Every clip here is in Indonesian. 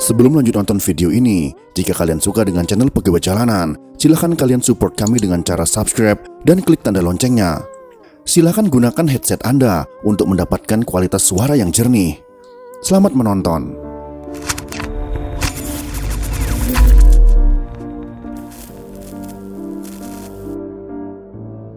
Sebelum lanjut nonton video ini, jika kalian suka dengan channel Pegawai Jalanan, silahkan kalian support kami dengan cara subscribe dan klik tanda loncengnya. Silahkan gunakan headset Anda untuk mendapatkan kualitas suara yang jernih. Selamat menonton.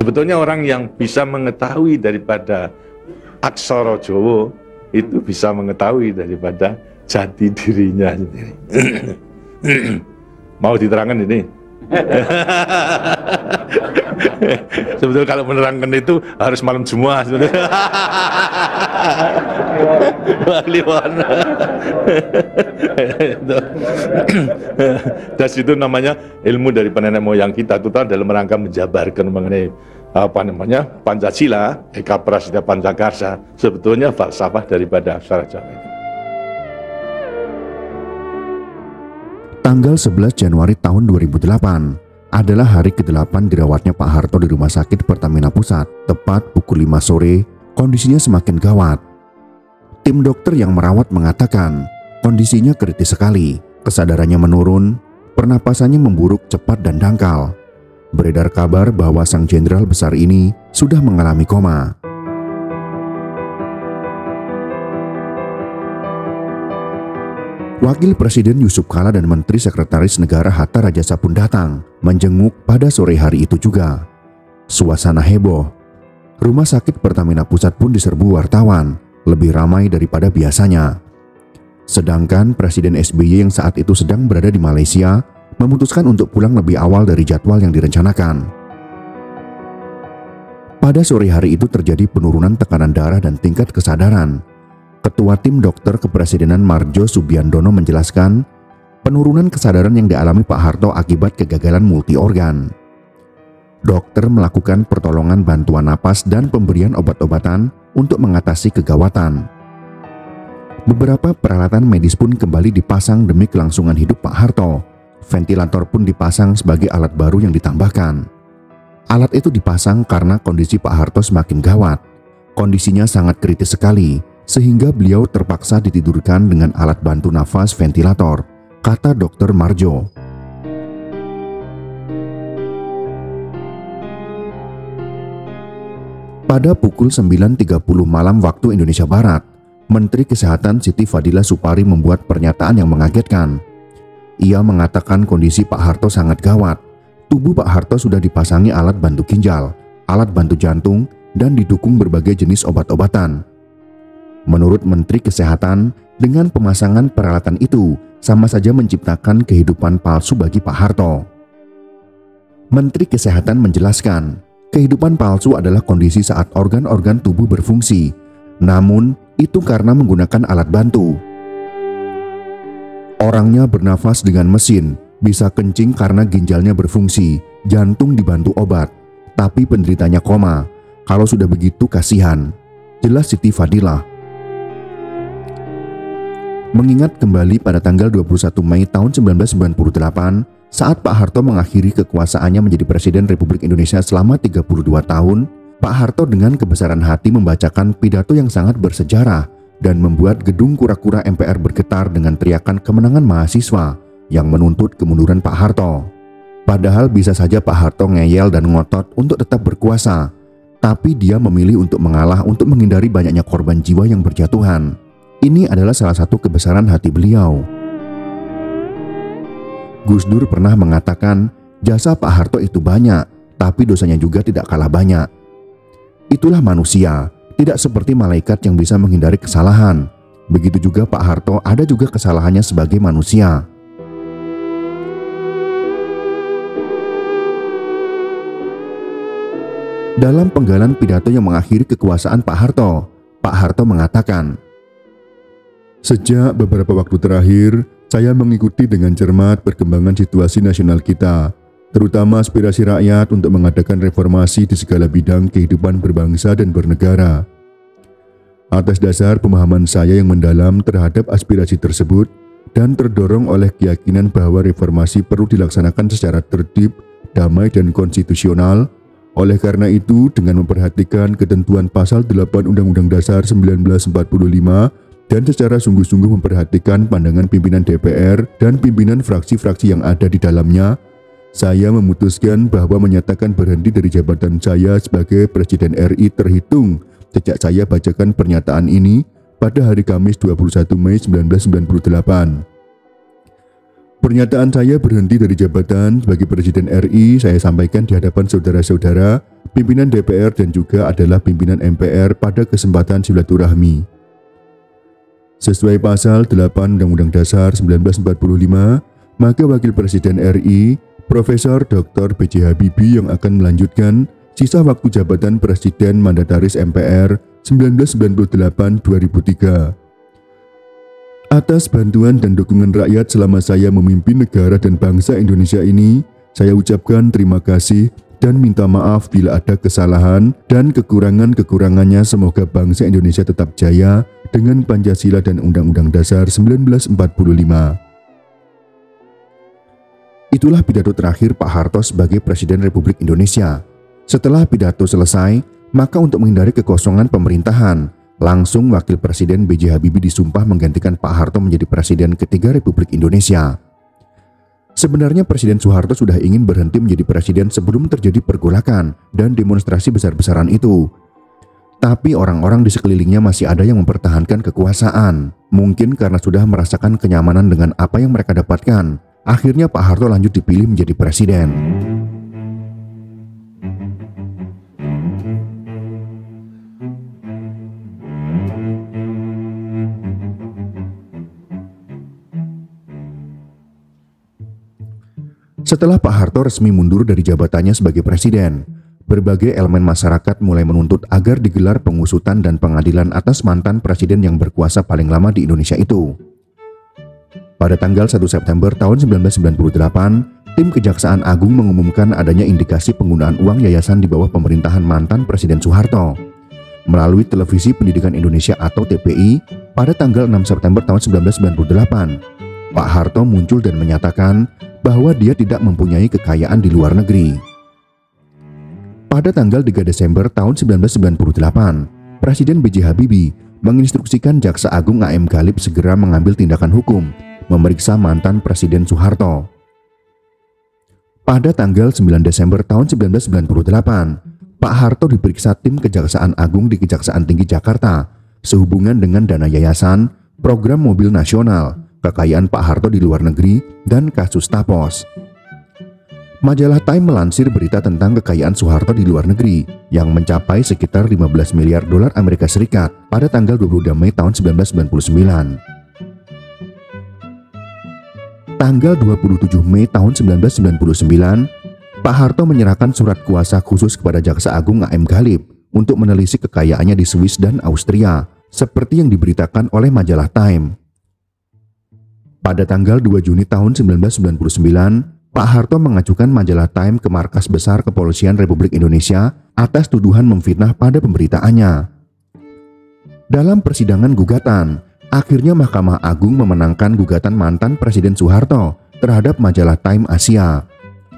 Sebetulnya orang yang bisa mengetahui daripada aksara Jawa itu bisa mengetahui daripada jati dirinya sendiri. Mau diterangkan ini? Sebetulnya kalau menerangkan itu harus malam Jumat sebetulnya. Dan itu namanya ilmu dari nenek moyang kita itu dalam rangka menjabarkan mengenai Pancasila, Eka Prasida Pancakarsa, sebetulnya falsafah daripada aksara Jawa itu. Tanggal 11 Januari tahun 2008 adalah hari ke-8 dirawatnya Pak Harto di Rumah Sakit Pertamina Pusat. Tepat pukul 5 sore, kondisinya semakin gawat. Tim dokter yang merawat mengatakan kondisinya kritis sekali, kesadarannya menurun, pernapasannya memburuk cepat dan dangkal. Beredar kabar bahwa sang jenderal besar ini sudah mengalami koma. Wakil Presiden Yusuf Kala dan Menteri Sekretaris Negara Hatta Rajasa pun datang menjenguk pada sore hari itu juga. Suasana heboh. Rumah Sakit Pertamina Pusat pun diserbu wartawan, lebih ramai daripada biasanya. Sedangkan Presiden SBY yang saat itu sedang berada di Malaysia memutuskan untuk pulang lebih awal dari jadwal yang direncanakan. Pada sore hari itu terjadi penurunan tekanan darah dan tingkat kesadaran. Ketua Tim Dokter Kepresidenan Marjo Subiandono menjelaskan penurunan kesadaran yang dialami Pak Harto akibat kegagalan multi organ. Dokter melakukan pertolongan bantuan napas dan pemberian obat-obatan untuk mengatasi kegawatan. Beberapa peralatan medis pun kembali dipasang demi kelangsungan hidup Pak Harto. Ventilator pun dipasang sebagai alat baru yang ditambahkan. Alat itu dipasang karena kondisi Pak Harto semakin gawat. Kondisinya sangat kritis sekali, sehingga beliau terpaksa ditidurkan dengan alat bantu nafas ventilator, kata Dr. Marjo. Pada pukul 9.30 malam waktu Indonesia Barat, Menteri Kesehatan Siti Fadila Supari membuat pernyataan yang mengagetkan. Ia mengatakan kondisi Pak Harto sangat gawat. Tubuh Pak Harto sudah dipasangi alat bantu ginjal, alat bantu jantung, dan didukung berbagai jenis obat-obatan. Menurut Menteri Kesehatan, dengan pemasangan peralatan itu sama saja menciptakan kehidupan palsu bagi Pak Harto. Menteri Kesehatan menjelaskan, kehidupan palsu adalah kondisi saat organ-organ tubuh berfungsi, namun itu karena menggunakan alat bantu. Orangnya bernafas dengan mesin, bisa kencing karena ginjalnya berfungsi, jantung dibantu obat, tapi penderitanya koma. Kalau sudah begitu kasihan, jelas Siti Fadilah. Mengingat kembali pada tanggal 21 Mei tahun 1998, saat Pak Harto mengakhiri kekuasaannya menjadi Presiden Republik Indonesia selama 32 tahun, Pak Harto dengan kebesaran hati membacakan pidato yang sangat bersejarah dan membuat gedung kura-kura MPR bergetar dengan teriakan kemenangan mahasiswa yang menuntut kemunduran Pak Harto. Padahal bisa saja Pak Harto ngeyel dan ngotot untuk tetap berkuasa, tapi dia memilih untuk mengalah untuk menghindari banyaknya korban jiwa yang berjatuhan. Ini adalah salah satu kebesaran hati beliau. Gus Dur pernah mengatakan, jasa Pak Harto itu banyak, tapi dosanya juga tidak kalah banyak. Itulah manusia, tidak seperti malaikat yang bisa menghindari kesalahan. Begitu juga Pak Harto ada juga kesalahannya sebagai manusia. Dalam penggalan pidato yang mengakhiri kekuasaan Pak Harto mengatakan, "Sejak beberapa waktu terakhir, saya mengikuti dengan cermat perkembangan situasi nasional kita, terutama aspirasi rakyat untuk mengadakan reformasi di segala bidang kehidupan berbangsa dan bernegara. Atas dasar pemahaman saya yang mendalam terhadap aspirasi tersebut dan terdorong oleh keyakinan bahwa reformasi perlu dilaksanakan secara tertib, damai dan konstitusional, oleh karena itu dengan memperhatikan ketentuan pasal 8 Undang-Undang Dasar 1945 dan secara sungguh-sungguh memperhatikan pandangan pimpinan DPR dan pimpinan fraksi-fraksi yang ada di dalamnya, saya memutuskan bahwa menyatakan berhenti dari jabatan saya sebagai Presiden RI terhitung sejak saya bacakan pernyataan ini pada hari Kamis 21 Mei 1998. Pernyataan saya berhenti dari jabatan sebagai Presiden RI saya sampaikan di hadapan saudara-saudara, pimpinan DPR dan juga adalah pimpinan MPR pada kesempatan silaturahmi. Sesuai pasal 8 Undang-Undang Dasar 1945, maka Wakil Presiden RI, Profesor Dr. B.J. Habibie yang akan melanjutkan sisa waktu jabatan Presiden Mandataris MPR 1998-2003. Atas bantuan dan dukungan rakyat selama saya memimpin negara dan bangsa Indonesia ini, saya ucapkan terima kasih dan minta maaf bila ada kesalahan dan kekurangan-kekurangannya. Semoga bangsa Indonesia tetap jaya dengan Pancasila dan Undang-Undang Dasar 1945. Itulah pidato terakhir Pak Harto sebagai Presiden Republik Indonesia. Setelah pidato selesai, maka untuk menghindari kekosongan pemerintahan, langsung Wakil Presiden B.J. Habibie disumpah menggantikan Pak Harto menjadi Presiden ketiga Republik Indonesia. Sebenarnya Presiden Soeharto sudah ingin berhenti menjadi presiden sebelum terjadi pergolakan dan demonstrasi besar-besaran itu. Tapi orang-orang di sekelilingnya masih ada yang mempertahankan kekuasaan. Mungkin karena sudah merasakan kenyamanan dengan apa yang mereka dapatkan, akhirnya Pak Harto lanjut dipilih menjadi presiden. Setelah Pak Harto resmi mundur dari jabatannya sebagai presiden, berbagai elemen masyarakat mulai menuntut agar digelar pengusutan dan pengadilan atas mantan presiden yang berkuasa paling lama di Indonesia itu. Pada tanggal 1 September tahun 1998, tim Kejaksaan Agung mengumumkan adanya indikasi penggunaan uang yayasan di bawah pemerintahan mantan Presiden Soeharto. Melalui Televisi Pendidikan Indonesia atau TPI, pada tanggal 6 September tahun 1998, Pak Harto muncul dan menyatakan bahwa dia tidak mempunyai kekayaan di luar negeri. Pada tanggal 3 Desember tahun 1998, Presiden B.J. Habibie menginstruksikan Jaksa Agung A.M. Ghalib segera mengambil tindakan hukum, memeriksa mantan Presiden Soeharto. Pada tanggal 9 Desember tahun 1998, Pak Harto diperiksa tim Kejaksaan Agung di Kejaksaan Tinggi Jakarta sehubungan dengan dana yayasan, program mobil nasional, kekayaan Pak Harto di luar negeri, dan kasus Tapos. Majalah Time melansir berita tentang kekayaan Soeharto di luar negeri yang mencapai sekitar 15 miliar dolar Amerika Serikat pada tanggal 22 Mei tahun 1999. Tanggal 27 Mei tahun 1999, Pak Harto menyerahkan surat kuasa khusus kepada Jaksa Agung A.M. Ghalib untuk menelisik kekayaannya di Swiss dan Austria, seperti yang diberitakan oleh majalah Time. Pada tanggal 2 Juni tahun 1999, Pak Harto mengajukan majalah Time ke Markas Besar Kepolisian Republik Indonesia atas tuduhan memfitnah pada pemberitaannya. Dalam persidangan gugatan, akhirnya Mahkamah Agung memenangkan gugatan mantan Presiden Soeharto terhadap majalah Time Asia.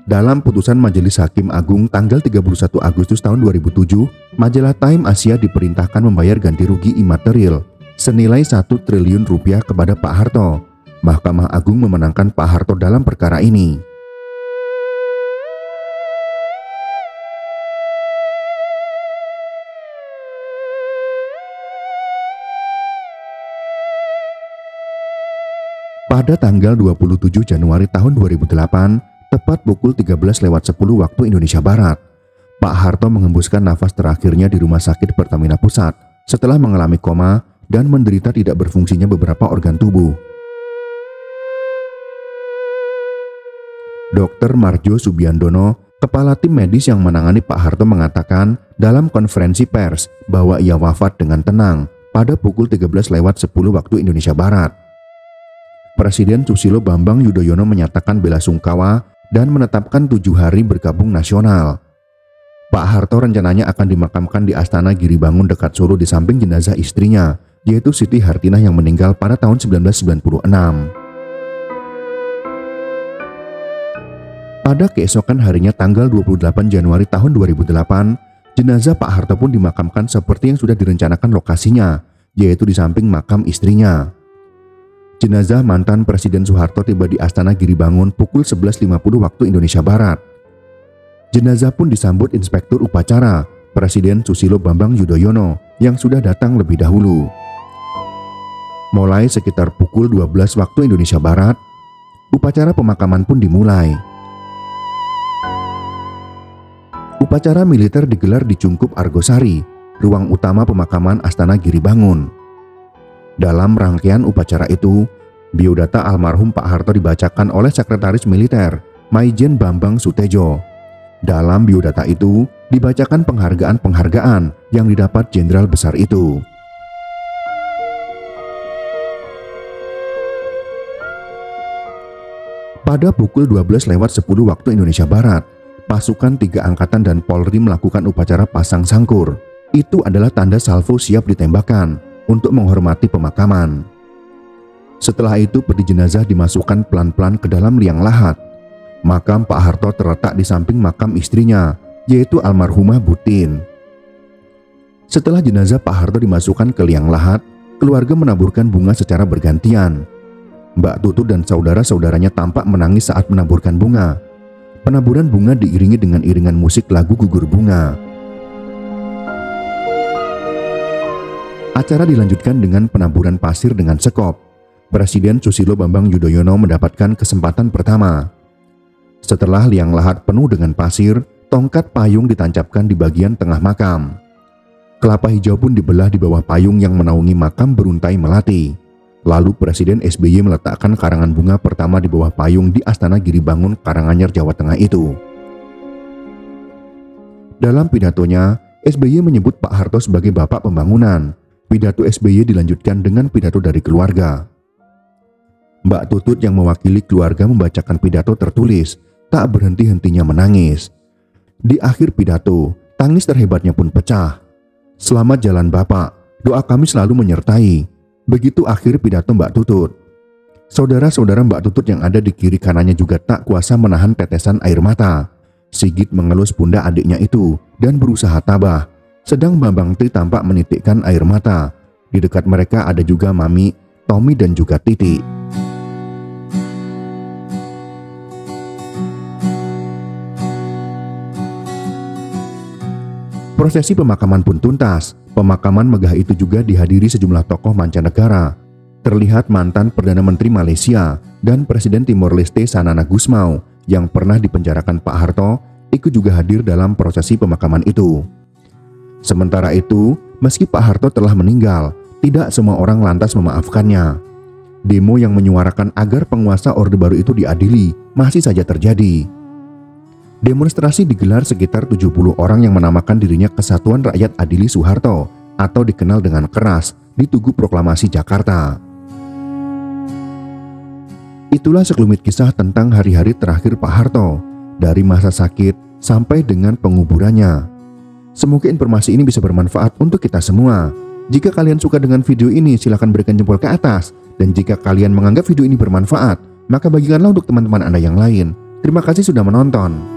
Dalam putusan Majelis Hakim Agung tanggal 31 Agustus tahun 2007, majalah Time Asia diperintahkan membayar ganti rugi imaterial senilai 1 triliun rupiah kepada Pak Harto. Mahkamah Agung memenangkan Pak Harto dalam perkara ini. Pada tanggal 27 Januari tahun 2008, tepat pukul 13.10 waktu Indonesia Barat, Pak Harto menghembuskan nafas terakhirnya di Rumah Sakit Pertamina Pusat setelah mengalami koma dan menderita tidak berfungsinya beberapa organ tubuh. Dr. Marjo Subiandono, kepala tim medis yang menangani Pak Harto, mengatakan dalam konferensi pers bahwa ia wafat dengan tenang pada pukul 13.10 waktu Indonesia Barat. Presiden Susilo Bambang Yudhoyono menyatakan bela sungkawa dan menetapkan 7 hari berkabung nasional. Pak Harto rencananya akan dimakamkan di Astana Giribangun dekat Solo di samping jenazah istrinya, yaitu Siti Hartinah yang meninggal pada tahun 1996. Pada keesokan harinya tanggal 28 Januari tahun 2008, jenazah Pak Harto pun dimakamkan seperti yang sudah direncanakan lokasinya, yaitu di samping makam istrinya. Jenazah mantan Presiden Soeharto tiba di Astana Giribangun pukul 11.50 waktu Indonesia Barat. Jenazah pun disambut Inspektur Upacara Presiden Susilo Bambang Yudhoyono yang sudah datang lebih dahulu. Mulai sekitar pukul 12 waktu Indonesia Barat, upacara pemakaman pun dimulai. Upacara militer digelar di Cungkup Argosari, ruang utama pemakaman Astana Giribangun. Dalam rangkaian upacara itu, biodata almarhum Pak Harto dibacakan oleh Sekretaris Militer, Maijen Bambang Sutejo. Dalam biodata itu, dibacakan penghargaan-penghargaan yang didapat Jenderal Besar itu. Pada pukul 12:10 waktu Indonesia Barat, pasukan 3 angkatan dan Polri melakukan upacara pasang sangkur. Itu adalah tanda salvo siap ditembakkan untuk menghormati pemakaman. Setelah itu peti jenazah dimasukkan pelan-pelan ke dalam liang lahat. Makam Pak Harto terletak di samping makam istrinya, yaitu almarhumah Butin. Setelah jenazah Pak Harto dimasukkan ke liang lahat, keluarga menaburkan bunga secara bergantian. Mbak Tutut dan saudara-saudaranya tampak menangis saat menaburkan bunga. Penaburan bunga diiringi dengan iringan musik lagu gugur bunga. Acara dilanjutkan dengan penaburan pasir dengan sekop. Presiden Susilo Bambang Yudhoyono mendapatkan kesempatan pertama. Setelah liang lahat penuh dengan pasir, tongkat payung ditancapkan di bagian tengah makam. Kelapa hijau pun dibelah di bawah payung yang menaungi makam beruntai melati. Lalu Presiden SBY meletakkan karangan bunga pertama di bawah payung di Astana Giribangun, Karanganyar, Jawa Tengah itu. Dalam pidatonya, SBY menyebut Pak Harto sebagai Bapak Pembangunan. Pidato SBY dilanjutkan dengan pidato dari keluarga. Mbak Tutut yang mewakili keluarga membacakan pidato tertulis, tak berhenti-hentinya menangis. Di akhir pidato, tangis terhebatnya pun pecah. "Selamat jalan Bapak, doa kami selalu menyertai." Begitu akhir pidato Mbak Tutut. Saudara-saudara Mbak Tutut yang ada di kiri kanannya juga tak kuasa menahan tetesan air mata. Sigit mengelus pundak adiknya itu dan berusaha tabah. Sedang Bambang Tri tampak menitikkan air mata. Di dekat mereka ada juga Mami, Tommy dan juga Titi. Prosesi pemakaman pun tuntas. Pemakaman megah itu juga dihadiri sejumlah tokoh mancanegara. Terlihat mantan Perdana Menteri Malaysia dan Presiden Timor Leste Sanana Gusmao yang pernah dipenjarakan Pak Harto ikut juga hadir dalam prosesi pemakaman itu. Sementara itu, meski Pak Harto telah meninggal, tidak semua orang lantas memaafkannya. Demo yang menyuarakan agar penguasa Orde Baru itu diadili masih saja terjadi. Demonstrasi digelar sekitar 70 orang yang menamakan dirinya Kesatuan Rakyat Adili Soeharto atau dikenal dengan Keras di Tugu Proklamasi Jakarta. Itulah sekelumit kisah tentang hari-hari terakhir Pak Harto, dari masa sakit sampai dengan penguburannya. Semoga informasi ini bisa bermanfaat untuk kita semua. Jika kalian suka dengan video ini, silahkan berikan jempol ke atas. Dan jika kalian menganggap video ini bermanfaat, maka bagikanlah untuk teman-teman Anda yang lain. Terima kasih sudah menonton.